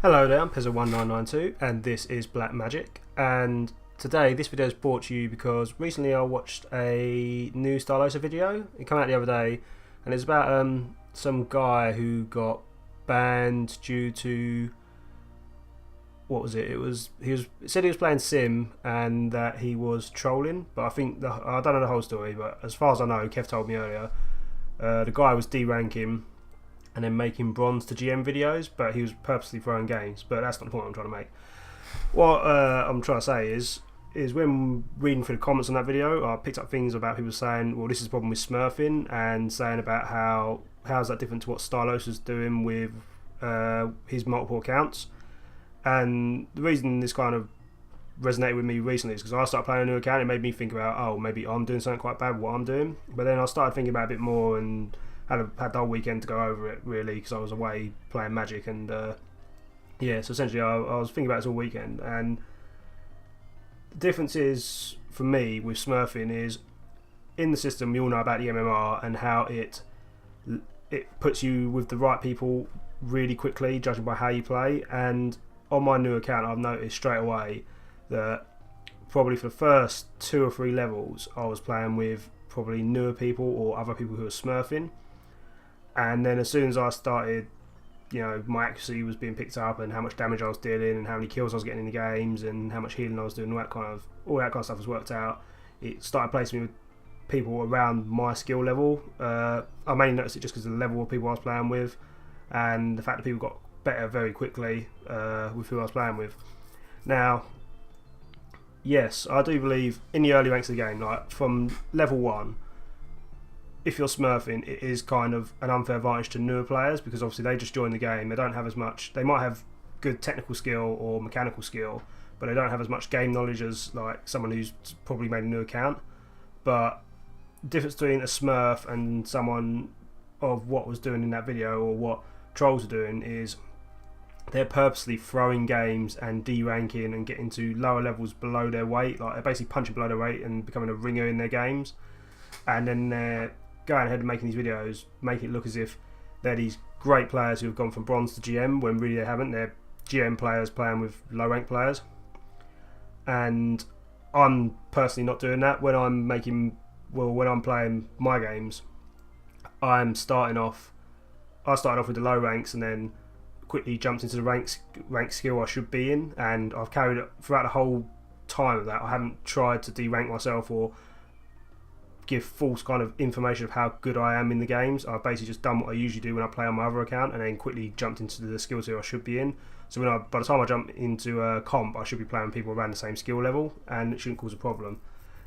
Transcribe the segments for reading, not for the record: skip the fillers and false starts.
Hello there, I'm Pezza1992 and this is Black Magic, and today this video is brought to you because recently I watched a new Stylosa video. It came out the other day and it's about some guy who got banned due to, what was it? It said he was playing Sim and that he was trolling, but I don't know the whole story, but as far as I know, Kev told me earlier, the guy was D-ranking and then making bronze to GM videos, but he was purposely throwing games. But that's not the point I'm trying to make. What I'm trying to say is when reading through the comments on that video, I picked up things about people saying, well, this is a problem with Smurfing, and saying about how's that different to what Stylosa's doing with his multiple accounts. And the reason this kind of resonated with me recently is because I started playing a new account. It made me think about, oh, maybe I'm doing something quite bad with what I'm doing. But then I started thinking about it a bit more and had the whole weekend to go over it, really, because I was away playing Magic. And so essentially I was thinking about this all weekend. And the difference is, for me, with Smurfing is, in the system, you all know about the MMR and how it puts you with the right people really quickly, judging by how you play. And on my new account, I've noticed straight away that probably for the first 2 or 3 levels, I was playing with probably newer people or other people who were Smurfing. And then as soon as I started, my accuracy was being picked up and how much damage I was dealing and how many kills I was getting in the games and how much healing I was doing, all that kind of stuff was worked out. It started placing me with people around my skill level. I mainly noticed it just because of the level of people I was playing with and the fact that people got better very quickly with who I was playing with. Now, yes, I do believe in the early ranks of the game, like from level 1, if you're Smurfing, it is kind of an unfair advantage to newer players because obviously they just join the game. They don't have as much. They might have good technical skill or mechanical skill, but they don't have as much game knowledge as like someone who's probably made a new account. But the difference between a Smurf and someone of what was doing in that video or what trolls are doing is they're purposely throwing games and de-ranking and getting to lower levels below their weight. Like they're basically punching below their weight and becoming a ringer in their games, and then they're going ahead and making these videos, making it look as if they're these great players who have gone from bronze to GM when really they haven't. They're GM players playing with low rank players. And I'm personally not doing that. When I'm playing my games, I started off with the low ranks and then quickly jumped into the rank skill I should be in, and I've carried it throughout the whole time of that. I haven't tried to de-rank myself or give false kind of information of how good I am in the games. I've basically just done what I usually do when I play on my other account and then quickly jumped into the skill tier I should be in. So by the time I jump into a comp, I should be playing people around the same skill level and it shouldn't cause a problem.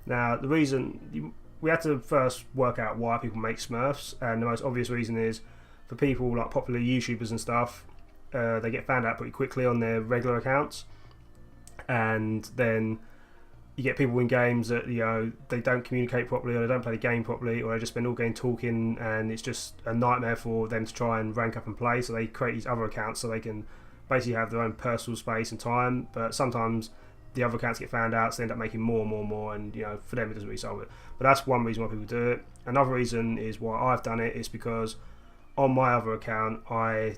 Now, the reason we had to first work out why people make Smurfs, and the most obvious reason is for people like popular YouTubers and stuff, they get found out pretty quickly on their regular accounts, and then you get people in games that they don't communicate properly, or they don't play the game properly, or they just spend all game talking, and it's just a nightmare for them to try and rank up and play. So they create these other accounts so they can basically have their own personal space and time. But sometimes the other accounts get found out, so they end up making more, and for them it doesn't really solve it. But that's one reason why people do it. Another reason is why I've done it is because on my other account I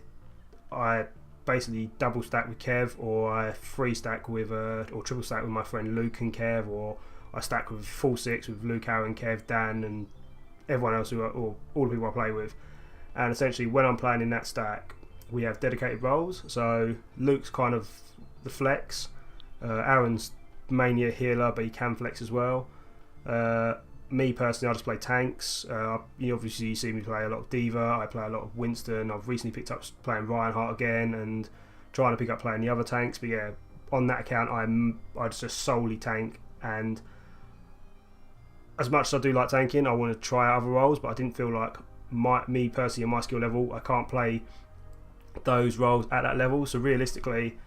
basically double stack with Kev, or I 3 stack with or triple stack with my friend Luke and Kev, or I stack with full 6 with Luke, Aaron, Kev, Dan, and everyone else or all the people I play with. And essentially, when I'm playing in that stack, we have dedicated roles. So Luke's kind of the flex. Aaron's mainly a healer, but he can flex as well. Me personally, I just play tanks. Obviously you see me play a lot of Diva, I play a lot of Winston. I've recently picked up playing Reinhardt again and trying to pick up playing the other tanks. But yeah, on that account I just solely tank, and as much as I do like tanking, I want to try out other roles, but I didn't feel like me personally on my skill level, I can't play those roles at that level. So realistically,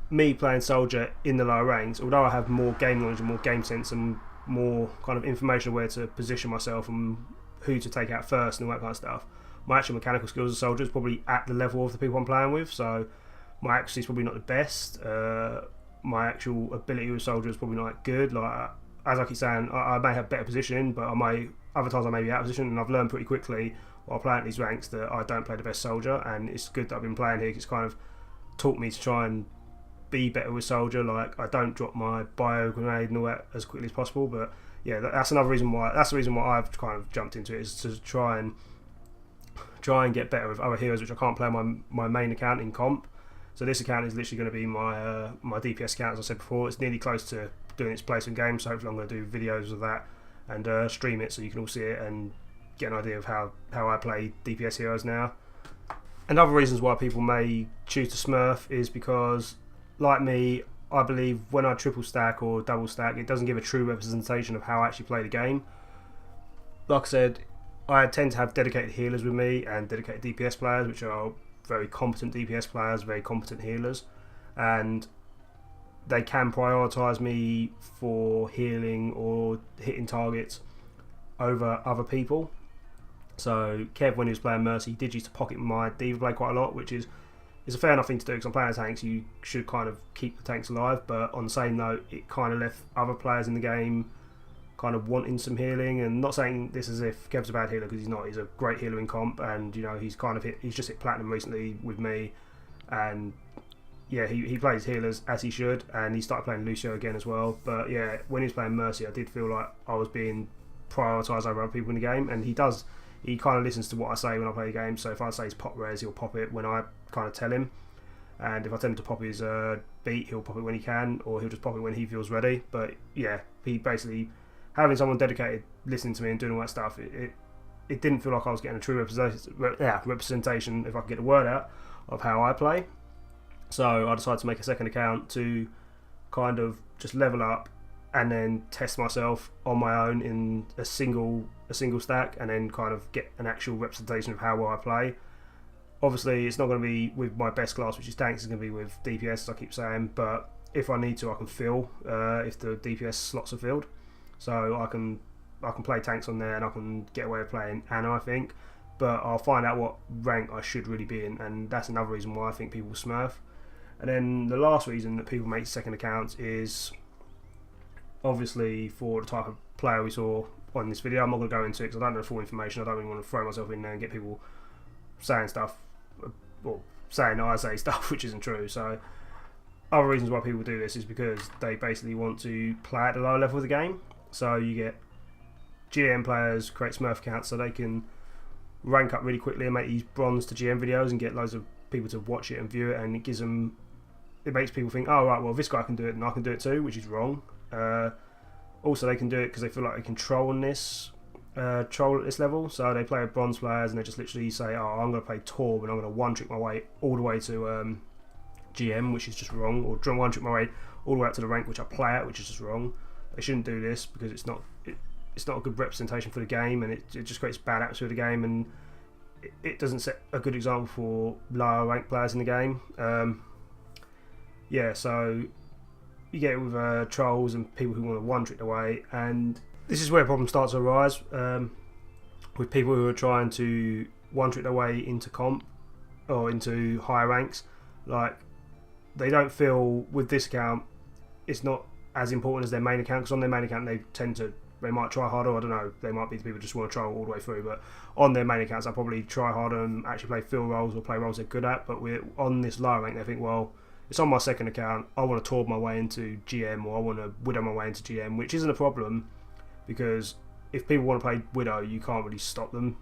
me playing soldier in the lower ranks, although I have more game knowledge and more game sense and more kind of information of where to position myself and who to take out first and all that kind of stuff, my actual mechanical skills as a soldier is probably at the level of the people I'm playing with. So my accuracy is probably not the best. My actual ability with soldier is probably not good. Like, as I keep saying, I may have better positioning, but other times I may be out of position, and I've learned pretty quickly while playing at these ranks that I don't play the best soldier. And it's good that I've been playing here, because it's kind of taught me to try and be better with soldier. Like, I don't drop my bio grenade and all that as quickly as possible. But yeah, that's another reason why. That's the reason why I've kind of jumped into it, is to try and get better with other heroes which I can't play on my main account in comp. So this account is literally going to be my my DPS account, as I said before. It's nearly close to doing its place in game, so hopefully I'm going to do videos of that and stream it so you can all see it and get an idea of how I play DPS heroes now. And other reasons why people may choose to Smurf is because, like me, I believe when I triple stack or double stack, it doesn't give a true representation of how I actually play the game. Like I said, I tend to have dedicated healers with me and dedicated DPS players, which are very competent DPS players, very competent healers, and they can prioritise me for healing or hitting targets over other people. So Kev, when he was playing Mercy, did used to pocket my Diva Blade quite a lot, which is a fair enough thing to do, because I'm playing tanks, you should kind of keep the tanks alive, but on the same note, it kind of left other players in the game kind of wanting some healing. And not saying this as if Kev's a bad healer, because he's not. He's a great healer in comp, and you know, he's just hit platinum recently with me, and yeah, he plays healers as he should, and he started playing Lucio again as well. But yeah, when he was playing Mercy, I did feel like I was being prioritised over other people in the game, and he kind of listens to what I say when I play the game. So if I say he's pop res, he'll pop it when I kind of tell him, and if I tell him to pop his beat, he'll pop it when he can, or he'll just pop it when he feels ready. But yeah, he basically, having someone dedicated listening to me and doing all that stuff, it didn't feel like I was getting a true representation, if I could get the word out, of how I play. So I decided to make a second account to kind of just level up and then test myself on my own in a single stack, and then kind of get an actual representation of how well I play. Obviously it's not going to be with my best class, which is tanks. It's going to be with DPS, as I keep saying, but if I need to, I can fill if the DPS slots are filled. So I can play tanks on there, and I can get away with playing Anna, I think, but I'll find out what rank I should really be in, and that's another reason why I think people Smurf. And then the last reason that people make second accounts is obviously for the type of player we saw on this video. I'm not going to go into it because I don't know the full information. I don't really want to throw myself in there and get people saying stuff, or saying that I say stuff which isn't true. So other reasons why people do this is because they basically want to play at the lower level of the game. So you get GM players create Smurf accounts so they can rank up really quickly and make these bronze to GM videos and get loads of people to watch it and view it, and it makes people think, oh right, well this guy can do it and I can do it too, which is wrong. Also they can do it because they feel like they can troll at this level. So they play with bronze players and they just literally say, oh, I'm going to play Torb and I'm going to one trick my way all the way to GM, which is just wrong, or one trick my way all the way up to the rank which I play at, which is just wrong. They shouldn't do this because it's not a good representation for the game, and it just creates bad atmosphere of the game, and it doesn't set a good example for lower ranked players in the game. Yeah, so you get it with trolls and people who want to one trick away, and this is where problems start to arise with people who are trying to one trick their way into comp or into higher ranks. Like, they don't feel with this account it's not as important as their main account, because on their main account they might try harder. I don't know, they might be the people who just want to troll all the way through, but on their main accounts they'll probably try harder and actually play fill roles or play roles they're good at. But we're on this lower rank, they think, well, it's on my second account, I want to Torb my way into GM, or I want to Widow my way into GM, which isn't a problem, because if people want to play Widow, you can't really stop them.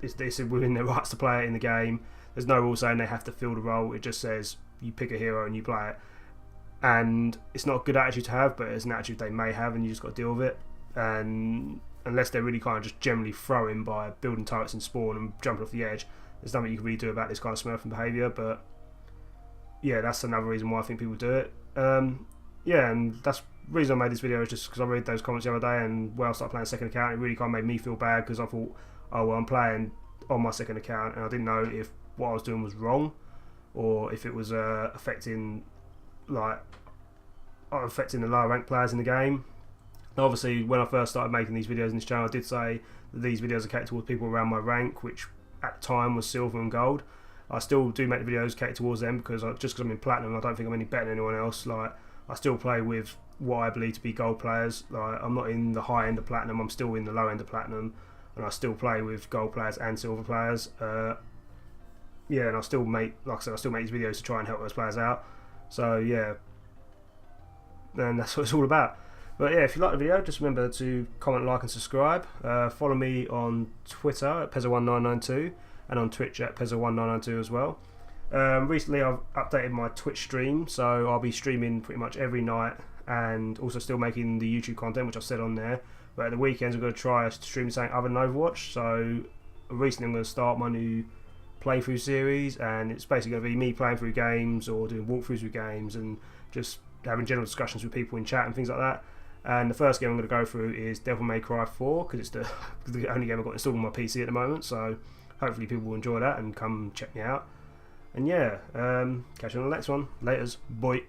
It's within their rights to play it in the game. There's no rule saying they have to fill the role. It just says you pick a hero and you play it, and it's not a good attitude to have, but it's an attitude they may have, and you just got to deal with it. And unless they're really kind of just generally throwing by building turrets in spawn and jumping off the edge, there's nothing you can really do about this kind of smurfing behaviour. But yeah, that's another reason why I think people do it. Yeah, and that's the reason I made this video, is just because I read those comments the other day, and when I started playing second account, it really kind of made me feel bad, because I thought, oh well, I'm playing on my second account and I didn't know if what I was doing was wrong, or if it was affecting the lower ranked players in the game. Obviously, when I first started making these videos in this channel, I did say that these videos are catered towards people around my rank, which at the time was silver and gold. I still do make the videos catered towards them, because just because I'm in platinum, I don't think I'm any better than anyone else. Like, I still play with what I believe to be gold players. Like, I'm not in the high end of platinum, I'm still in the low end of platinum, and I still play with gold players and silver players. yeah, and I still make, like I said, I still make these videos to try and help those players out. So yeah, and that's what it's all about. But yeah, if you like the video, just remember to comment, like and subscribe. Follow me on Twitter at Pezza1992 and on Twitch at Pezza1992 as well. Recently I've updated my Twitch stream, so I'll be streaming pretty much every night and also still making the YouTube content, which I've said on there. But at the weekends I'm going to try to stream something other than Overwatch. So recently I'm going to start my new playthrough series, and it's basically going to be me playing through games or doing walkthroughs with games and just having general discussions with people in chat and things like that. And the first game I'm going to go through is Devil May Cry 4, because it's the only game I've got installed on my PC at the moment, so hopefully people will enjoy that and come check me out. And yeah, catch you on the next one. Laters, boy.